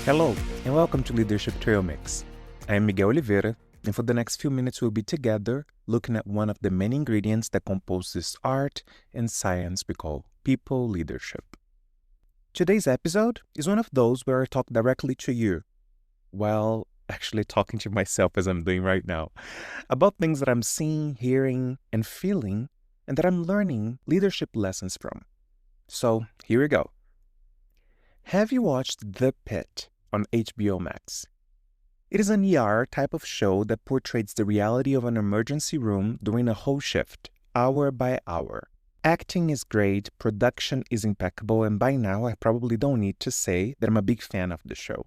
Hello, and welcome to Leadership Trail Mix. I am Miguel Oliveira, and for the next few minutes, we'll be together looking at one of the many ingredients that compose this art and science we call people leadership. Today's episode is one of those where I talk directly to you, while actually talking to myself as I'm doing right now, about things that I'm seeing, hearing, and feeling, and that I'm learning leadership lessons from. So, here we go. Have you watched The Pitt on HBO Max? It is an ER type of show that portrays the reality of an emergency room during a whole shift, hour by hour. Acting is great, production is impeccable, and by now I probably don't need to say that I'm a big fan of the show.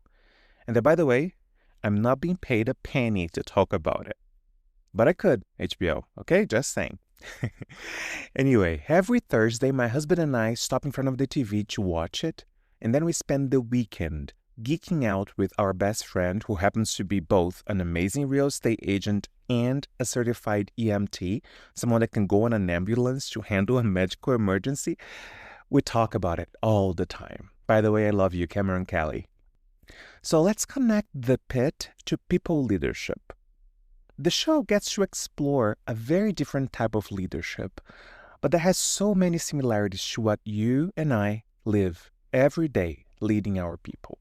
And that, by the way, I'm not being paid a penny to talk about it. But I could, HBO, okay? Just saying. Anyway, every Thursday, my husband and I stop in front of the TV to watch it, and then we spend the weekend geeking out with our best friend, who happens to be both an amazing real estate agent and a certified EMT, someone that can go on an ambulance to handle a medical emergency. We talk about it all the time. By the way, I love you, Cameron Kelly. So let's connect The Pitt to people leadership. The show gets to explore a very different type of leadership, but that has so many similarities to what you and I live every day leading our people.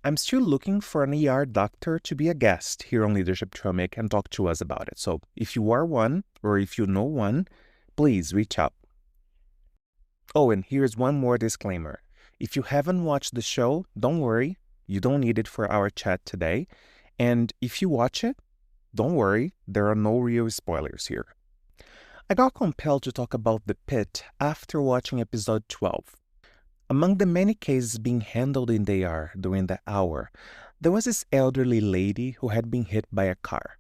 I'm still looking for an ER doctor to be a guest here on Leadership Trail Mix and talk to us about it. So if you are one, or if you know one, please reach out. Oh, and here's one more disclaimer. If you haven't watched the show, don't worry. You don't need it for our chat today. And if you watch it, don't worry. There are no real spoilers here. I got compelled to talk about The Pitt after watching episode 12. Among the many cases being handled in the ER during the hour, there was this elderly lady who had been hit by a car.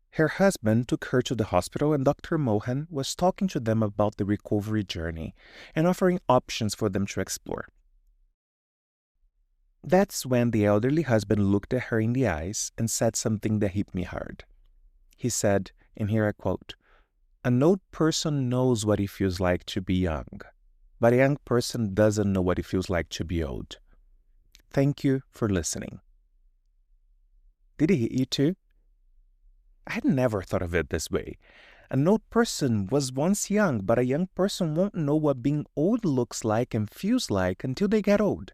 Her husband took her to the hospital, and Dr. Mohan was talking to them about the recovery journey and offering options for them to explore. That's when the elderly husband looked at her in the eyes and said something that hit me hard. He said, and here I quote, "An old person knows what it feels like to be young, but a young person doesn't know what it feels like to be old. Thank you for listening." Did it hit you too? I had never thought of it this way. An old person was once young, but a young person won't know what being old looks like and feels like until they get old.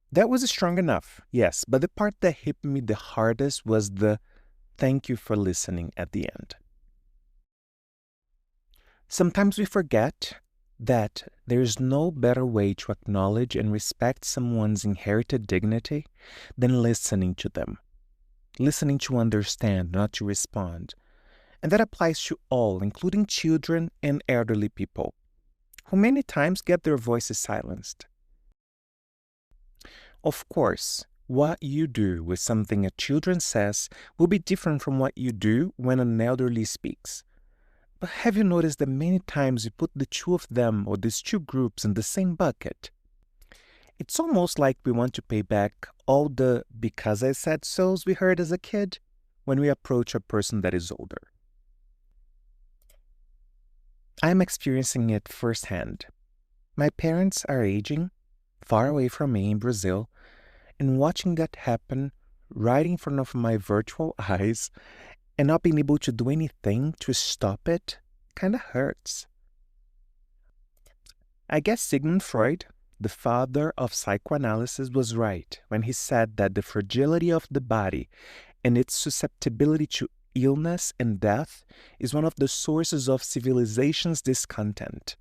That was strong enough, yes, but the part that hit me the hardest was the "thank you for listening" at the end. Sometimes we forget that there is no better way to acknowledge and respect someone's inherited dignity than listening to them. Listening to understand, not to respond. And that applies to all, including children and elderly people, who many times get their voices silenced. Of course, what you do with something a children says will be different from what you do when an elderly speaks. But have you noticed that many times you put the two of them or these two groups in the same bucket? It's almost like we want to pay back all the "because I said so's" we heard as a kid when we approach a person that is older. I'm experiencing it firsthand. My parents are aging, far away from me in Brazil, and watching that happen right in front of my virtual eyes and not being able to do anything to stop it kind of hurts. I guess Sigmund Freud, the father of psychoanalysis, was right when he said that the fragility of the body and its susceptibility to illness and death is one of the sources of civilization's discontent.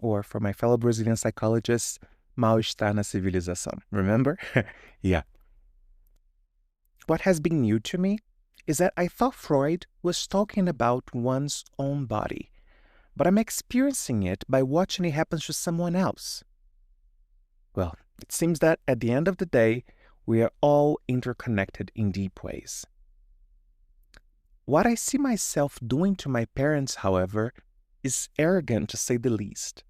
Or, for my fellow Brazilian psychologists, mal-estar na civilização. Remember? Yeah. What has been new to me is that I thought Freud was talking about one's own body, but I'm experiencing it by watching it happen to someone else. Well, it seems that at the end of the day, we are all interconnected in deep ways. What I see myself doing to my parents, however, is arrogant to say the least.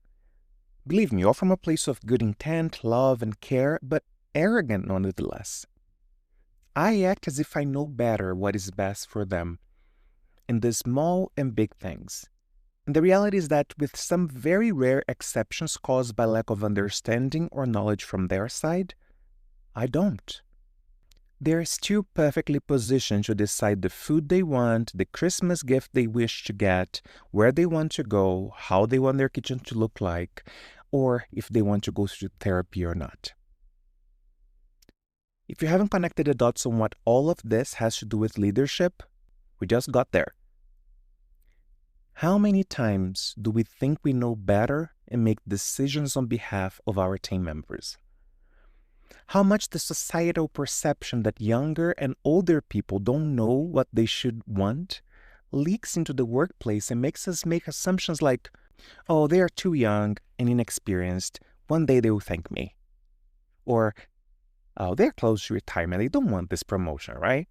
Believe me, all from a place of good intent, love, and care, but arrogant nonetheless. I act as if I know better what is best for them in the small and big things. And the reality is that, with some very rare exceptions caused by lack of understanding or knowledge from their side, I don't. They're still perfectly positioned to decide the food they want, the Christmas gift they wish to get, where they want to go, how they want their kitchen to look like, or if they want to go through therapy or not. If you haven't connected the dots on what all of this has to do with leadership, we just got there. How many times do we think we know better and make decisions on behalf of our team members? How much the societal perception that younger and older people don't know what they should want leaks into the workplace and makes us make assumptions like, oh, they are too young and inexperienced. One day they will thank me. Or, oh, they're close to retirement. They don't want this promotion, right?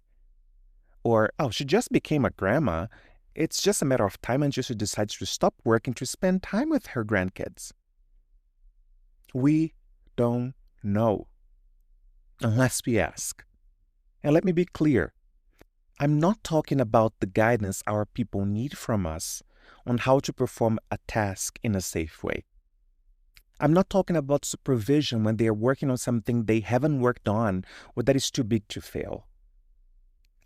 Or, oh, she just became a grandma. It's just a matter of time until she decides to stop working to spend time with her grandkids. We don't know unless we ask. And let me be clear. I'm not talking about the guidance our people need from us on how to perform a task in a safe way. I'm not talking about supervision when they are working on something they haven't worked on or that is too big to fail.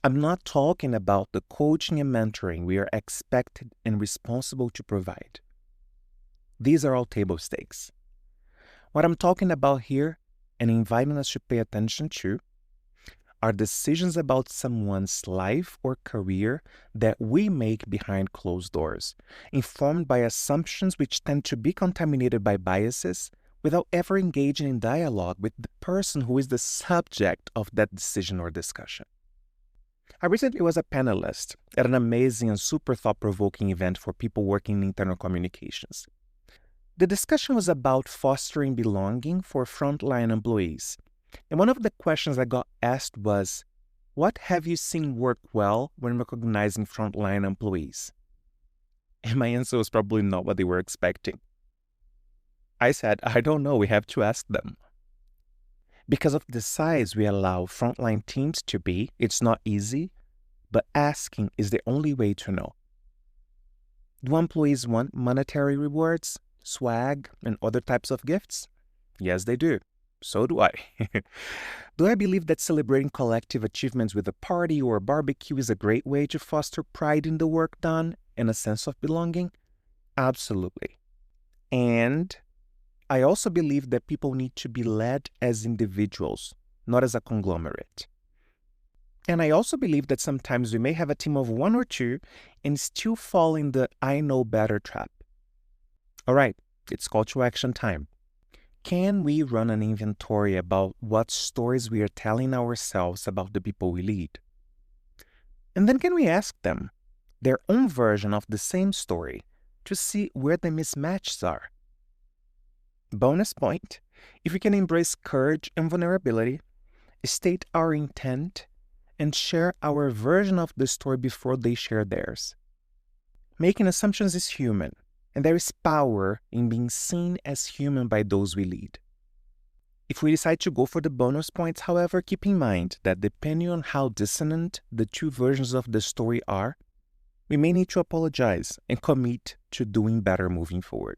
I'm not talking about the coaching and mentoring we are expected and responsible to provide. These are all table stakes. What I'm talking about here and inviting us to pay attention to are decisions about someone's life or career that we make behind closed doors, informed by assumptions which tend to be contaminated by biases without ever engaging in dialogue with the person who is the subject of that decision or discussion. I recently was a panelist at an amazing and super thought-provoking event for people working in internal communications. The discussion was about fostering belonging for frontline employees. And one of the questions I got asked was, what have you seen work well when recognizing frontline employees? And my answer was probably not what they were expecting. I said, I don't know, we have to ask them. Because of the size we allow frontline teams to be, it's not easy, but asking is the only way to know. Do employees want monetary rewards, swag, and other types of gifts? Yes, they do. So do I. Do I believe that celebrating collective achievements with a party or a barbecue is a great way to foster pride in the work done and a sense of belonging? Absolutely. And I also believe that people need to be led as individuals, not as a conglomerate. And I also believe that sometimes we may have a team of one or two and still fall in the I know better trap. All right, it's call to action time. Can we run an inventory about what stories we are telling ourselves about the people we lead? And then can we ask them their own version of the same story to see where the mismatches are? Bonus point, if we can embrace courage and vulnerability, state our intent, and share our version of the story before they share theirs. Making assumptions is human. And there is power in being seen as human by those we lead. If we decide to go for the bonus points, however, keep in mind that depending on how dissonant the two versions of the story are, we may need to apologize and commit to doing better moving forward.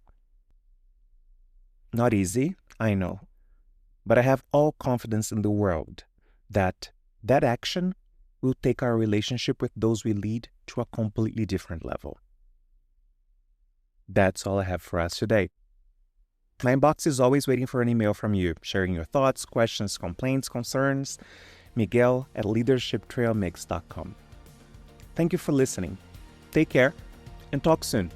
Not easy, I know, but I have all confidence in the world that action will take our relationship with those we lead to a completely different level. That's all I have for us today. My inbox is always waiting for an email from you, sharing your thoughts, questions, complaints, concerns. Miguel@leadershiptrailmix.com. Thank you for listening. Take care and talk soon.